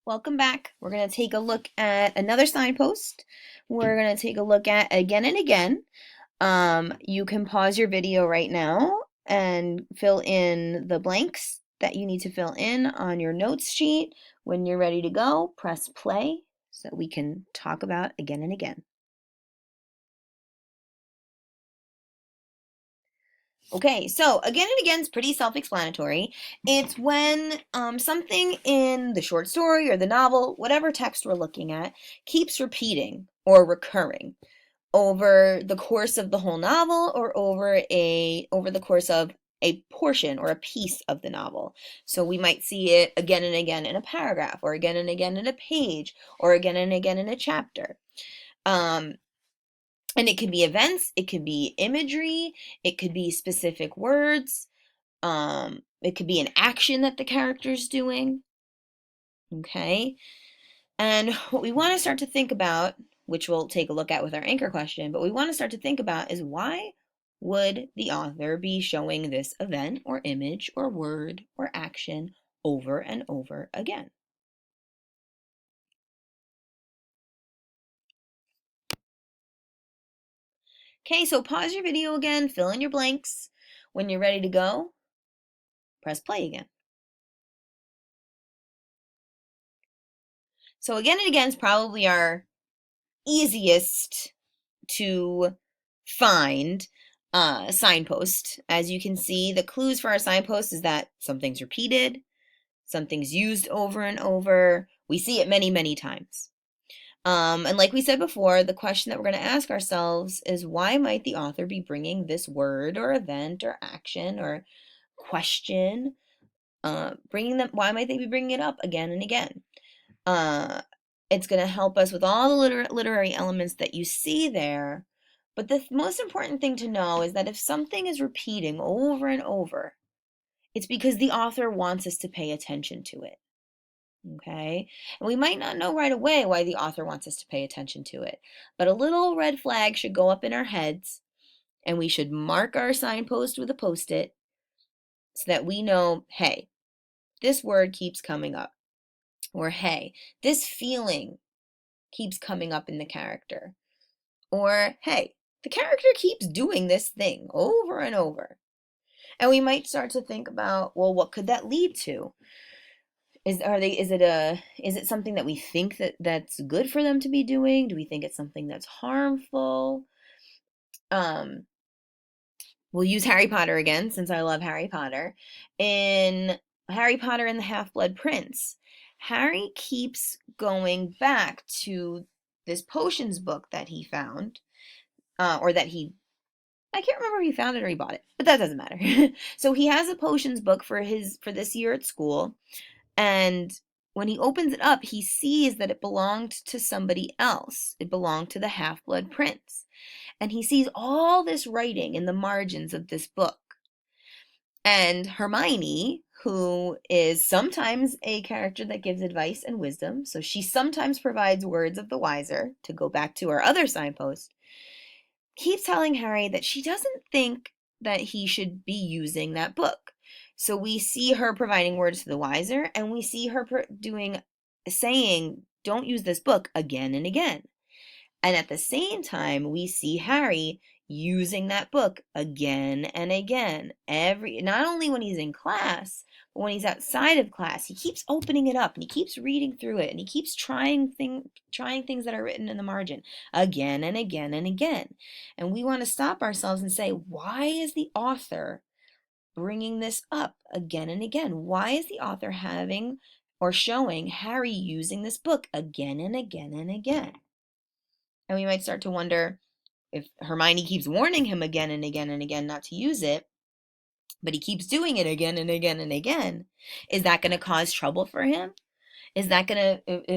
Welcome back. We're going to take a look at another signpost. We're going to take a look at again and again. You can pause your video right now and fill in the blanks that you need to fill in on your notes sheet. When you're ready to go, press play so that we can talk about again and again. Okay, so again and again is pretty self-explanatory. It's when something in the short story or the novel, whatever text we're looking at, keeps repeating or recurring over the course of the whole novel or over the course of a portion or a piece of the novel. So we might see it again and again in a paragraph, or again and again in a page, or again and again in a chapter. And it could be events, it could be imagery, it could be specific words, it could be an action that the character's doing. Okay. And what we want to start to think about, which we'll take a look at with our anchor question, but we want to start to think about is why would the author be showing this event or image or word or action over and over again? Okay, so pause your video again, fill in your blanks. When you're ready to go, press play again. So again and again is probably our easiest to find signpost. As you can see, the clues for our signpost is that something's repeated, something's used over and over. We see it many, many times. And like we said before, the question that we're going to ask ourselves is why might the author be bringing this word or event or action or question, why might they be bringing it up again and again? It's going to help us with all the literary elements that you see there. But the most important thing to know is that if something is repeating over and over, it's because the author wants us to pay attention to it. Okay? And we might not know right away why the author wants us to pay attention to it, but a little red flag should go up in our heads, and we should mark our signpost with a post-it so that we know, hey, this word keeps coming up. Or, hey, this feeling keeps coming up in the character. Or, hey, the character keeps doing this thing over and over. And we might start to think about, well, what could that lead to? Is it something that we think that's good for them to be doing? Do we think it's something that's harmful? We'll use Harry Potter again, since I love Harry Potter. In Harry Potter and the Half-Blood Prince, Harry keeps going back to this potions book that he found, or that I can't remember if he found it or he bought it, but that doesn't matter. So he has a potions book for this year at school, and when he opens it up, he sees that it belonged to somebody else. It belonged to the Half-Blood Prince. And he sees all this writing in the margins of this book. And Hermione, who is sometimes a character that gives advice and wisdom, so she sometimes provides words of the wiser, to go back to our other signpost, keeps telling Harry that she doesn't think that he should be using that book. So we see her providing words to the wiser, and we see her saying, don't use this book again and again. And at the same time, we see Harry using that book again and again. Not only when he's in class, but when he's outside of class, he keeps opening it up and he keeps reading through it and he keeps trying things that are written in the margin again and again and again. And we want to stop ourselves and say, why is the author bringing this up again and again? Why is the author having or showing Harry using this book again and again and again? And we might start to wonder, if Hermione keeps warning him again and again and again not to use it, but he keeps doing it again and again and again, is that going to cause trouble for him? Are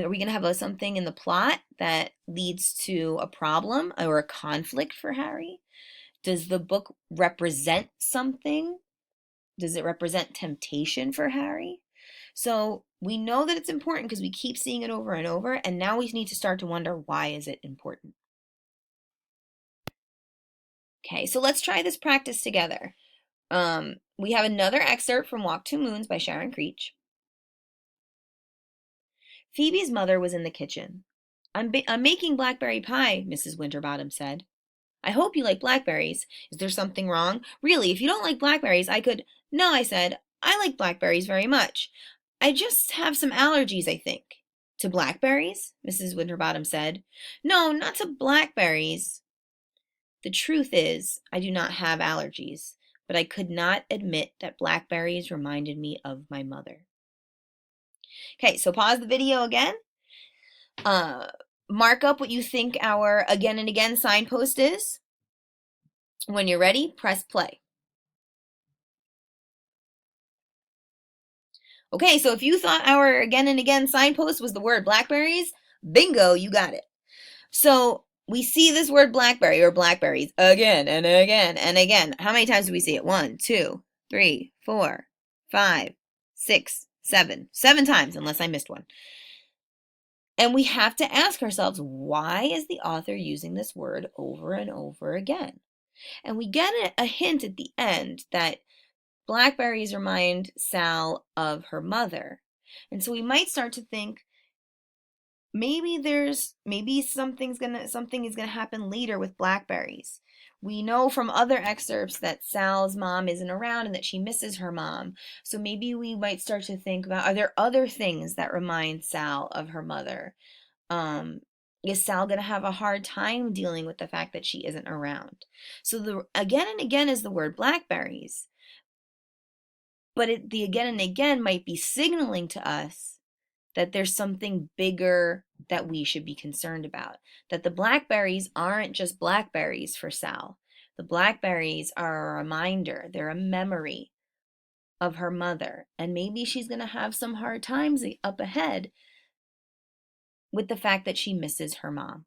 we going to have something in the plot that leads to a problem or a conflict for Harry? Does the book represent something? Does it represent temptation for Harry? So we know that it's important because we keep seeing it over and over, and now we need to start to wonder, why is it important? Okay, so let's try this practice together. We have another excerpt from Walk Two Moons by Sharon Creech. Phoebe's mother was in the kitchen. I'm making blackberry pie, Mrs. Winterbottom said. I hope you like blackberries. Is there something wrong? Really, if you don't like blackberries, I could. No, I said. I like blackberries very much. I just have some allergies, I think. To blackberries? Mrs. Winterbottom said. No, not to blackberries. The truth is, I do not have allergies, but I could not admit that blackberries reminded me of my mother. Okay, so pause the video again. Mark up what you think our again and again signpost is. When you're ready, press play. Okay, so if you thought our again and again signpost was the word blackberries, bingo, you got it. So we see this word blackberry or blackberries again and again and again. How many times do we see it? 1, 2, 3, 4, 5, 6, 7. 7 times, unless I missed one. And we have to ask ourselves, why is the author using this word over and over again? And we get a hint at the end that blackberries remind Sal of her mother. And so we might start to think maybe something is gonna happen later with blackberries. We know from other excerpts that Sal's mom isn't around and that she misses her mom. So maybe we might start to think about, are there other things that remind Sal of her mother? Is Sal going to have a hard time dealing with the fact that she isn't around? So the again and again is the word blackberries. But the again and again might be signaling to us that there's something bigger that we should be concerned about. That the blackberries aren't just blackberries for Sal. The blackberries are a reminder, they're a memory of her mother. And maybe she's going to have some hard times up ahead with the fact that she misses her mom.